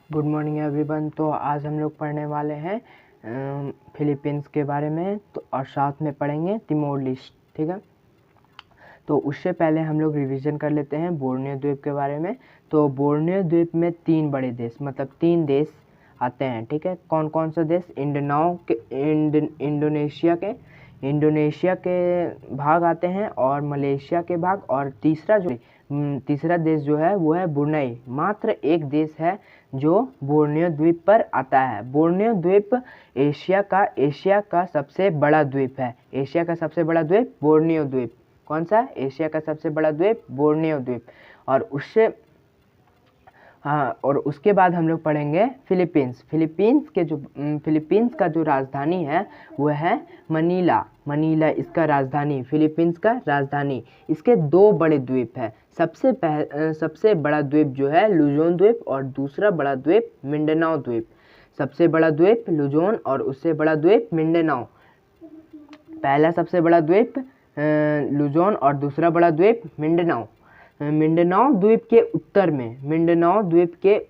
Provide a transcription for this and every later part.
Good morning everyone. तो आज हम लोग पढ़ने वाले हैं फिलीपींस के बारे में, तो और साथ में पढ़ेंगे तिमोर लेस्टे। ठीक है, तो उससे पहले हम लोग रिवीजन कर लेते हैं बोर्नियो द्वीप के बारे में। तो बोर्नियो द्वीप में 3 बड़े देश, मतलब 3 देश आते हैं। ठीक है, कौन कौन सा देश? इंडोनेशिया के भाग आते हैं और मलेशिया के भाग, और तीसरा देश जो है वो है ब्रुनई। मात्र एक देश है जो बोर्नियो द्वीप पर आता है। बोर्नियो द्वीप एशिया का सबसे बड़ा द्वीप है। एशिया का सबसे बड़ा द्वीप बोर्नियो द्वीप। कौन सा? एशिया का सबसे बड़ा द्वीप बोर्नियो द्वीप। और उसके बाद हम लोग पढ़ेंगे फिलीपींस। फिलीपींस का जो राजधानी है वह है मनीला इसका राजधानी, फिलीपींस का राजधानी। इसके 2 बड़े द्वीप है। सबसे बड़ा द्वीप जो है लुजोन द्वीप, और दूसरा बड़ा द्वीप मिंडनाओ द्वीप। सबसे बड़ा द्वीप लुजोन और उससे बड़ा द्वीप मिंडनाओ। पहला सबसे बड़ा द्वीप लुजोन और दूसरा बड़ा द्वीप मिंडनाओ। मिंडनाओ द्वीप के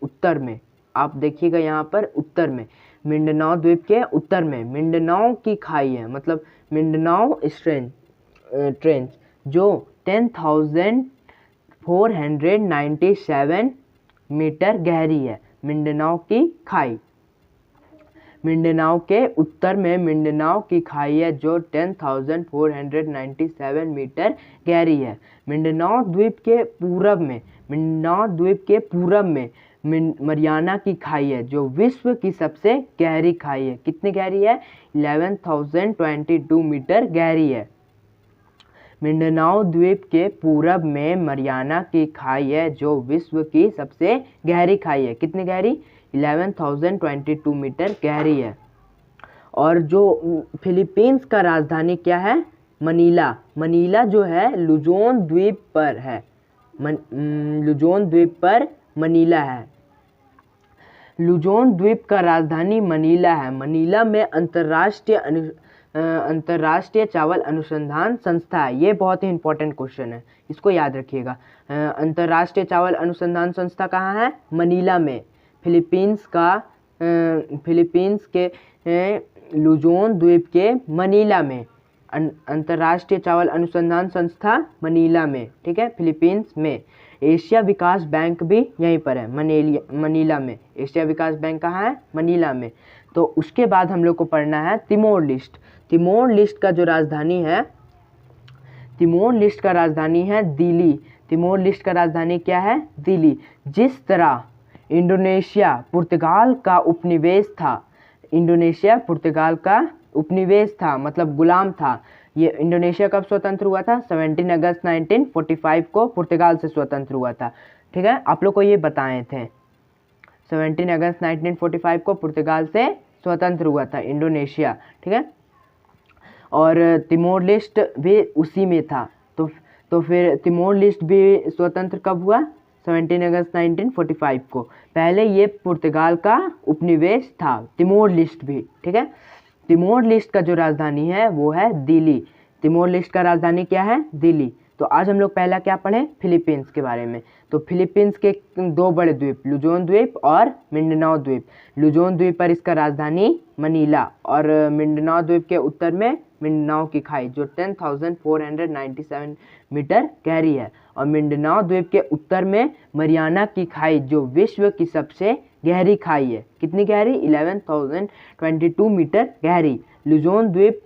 उत्तर में आप देखिएगा, यहाँ पर उत्तर में मिंडनाओ द्वीप के उत्तर में मिंडनाओ की खाई है, मतलब मिंडनाओ ट्रेंच, जो 10,497 मीटर गहरी है। मिंडनाओ की खाई, मिंडनाओ के उत्तर में मिंडनाओ की खाई है जो 10,497 मीटर गहरी है। मिंडनाओ द्वीप के पूरब में मरियाना की खाई है जो विश्व की सबसे गहरी खाई है। कितनी गहरी है? 11,022 मीटर गहरी है। मिंडनाओ द्वीप के पूरब में मरियाना की खाई है जो विश्व की सबसे गहरी खाई है। कितनी गहरी? 11,022 मीटर गहरी है। और जो फिलीपींस का राजधानी क्या है? मनीला जो है लुजोन द्वीप पर है। लुजोन द्वीप पर मनीला है। लुजोन द्वीप का राजधानी मनीला है। मनीला में अंतर्राष्ट्रीय चावल अनुसंधान संस्था है। ये बहुत ही इंपॉर्टेंट क्वेश्चन है, इसको याद रखिएगा। अंतर्राष्ट्रीय चावल अनुसंधान संस्था कहाँ है? मनीला में। फिलीपींस के लुजोन द्वीप के मनीला में अंतर्राष्ट्रीय चावल अनुसंधान संस्था मनीला में। ठीक है, फिलीपींस में। एशिया विकास बैंक भी यहीं पर है, मनीला में। एशिया विकास बैंक कहाँ है? मनीला में। तो उसके बाद हम लोग को पढ़ना है तिमोर लेस्टे। तिमोर लेस्टे का जो राजधानी है, तिमोर लेस्टे का राजधानी है दिल्ली। तिमोर लेस्टे का राजधानी क्या है? दिल्ली। जिस तरह इंडोनेशिया पुर्तगाल का उपनिवेश था, मतलब गुलाम था। ये इंडोनेशिया कब स्वतंत्र हुआ था? 17 अगस्त 1945 को पुर्तगाल से स्वतंत्र हुआ था। ठीक है, आप लोग को ये बताए थे। 17 अगस्त 1945 को पुर्तगाल से स्वतंत्र हुआ था इंडोनेशिया। ठीक है, और तिमोर लेस्टे भी उसी में था। तो फिर तिमोर लेस्टे भी स्वतंत्र कब हुआ? 17 अगस्त 1945 को। पहले ये पुर्तगाल का उपनिवेश था, तिमोर लेस्टे भी। ठीक है, तिमोर लेस्टे का जो राजधानी है वो है दिल्ली। तिमोर लेस्टे का राजधानी क्या है? दिल्ली। तो आज हम लोग पहला क्या पढ़ें? फिलीपींस के बारे में। तो फिलीपींस के 2 बड़े द्वीप, लुजोन द्वीप और मिंडनाओ द्वीप। लुजोन द्वीप पर इसका राजधानी मनीला, और मिंडनाओ द्वीप के उत्तर में मिंडनाओ की खाई जो 10,497 मीटर गहरी है। और मिंडनाओ द्वीप के उत्तर में मरियाना की खाई जो विश्व की सबसे गहरी खाई है। कितनी गहरी? 11,022 मीटर गहरी। लुजोन द्वीप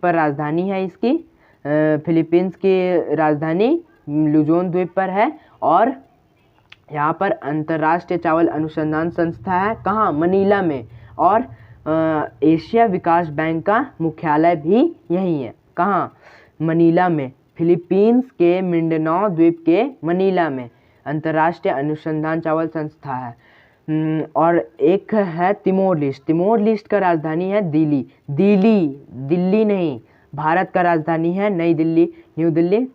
पर राजधानी है इसकी। फिलीपींस की राजधानी लुजोन द्वीप पर है। और यहाँ पर अंतर्राष्ट्रीय चावल अनुसंधान संस्था है। कहाँ? मनीला में। और एशिया विकास बैंक का मुख्यालय भी यही है। कहाँ? मनीला में। फिलीपींस के मिंडनाओ द्वीप के मनीला में अंतर्राष्ट्रीय अनुसंधान चावल संस्था है। और एक है तिमोर लेस्टे। तिमोर लेस्टे का राजधानी है दिल्ली नहीं, भारत का राजधानी है न्यू दिल्ली।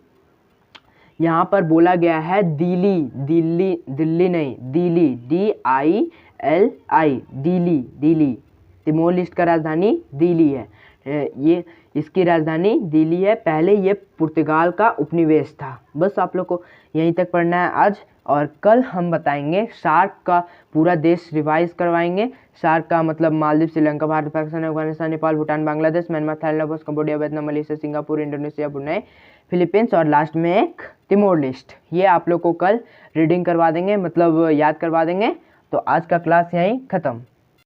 यहाँ पर बोला गया है दिल्ली नहीं, दिल्ली। तिमोर लेस्टे का राजधानी दिल्ली है। ये इसकी राजधानी दिल्ली है। पहले ये पुर्तगाल का उपनिवेश था। बस आप लोग को यहीं तक पढ़ना है आज। और कल हम बताएंगे सार्क का पूरा देश रिवाइज करवाएंगे। सार्क का मतलब Maldives, Sri Lanka, Bharat, Pakistan, Afghanistan, Nepal, Bhutan, Bangladesh, Myanmar, Thailand, Laos, Cambodia, Vietnam, Malaysia, Singapore, Indonesia, Brunei, Philippines और लास्ट में एक तिमोर लिस्ट। ये आप लोग को कल रीडिंग करवा देंगे, मतलब याद करवा देंगे। तो आज का क्लास यहीं ख़त्म।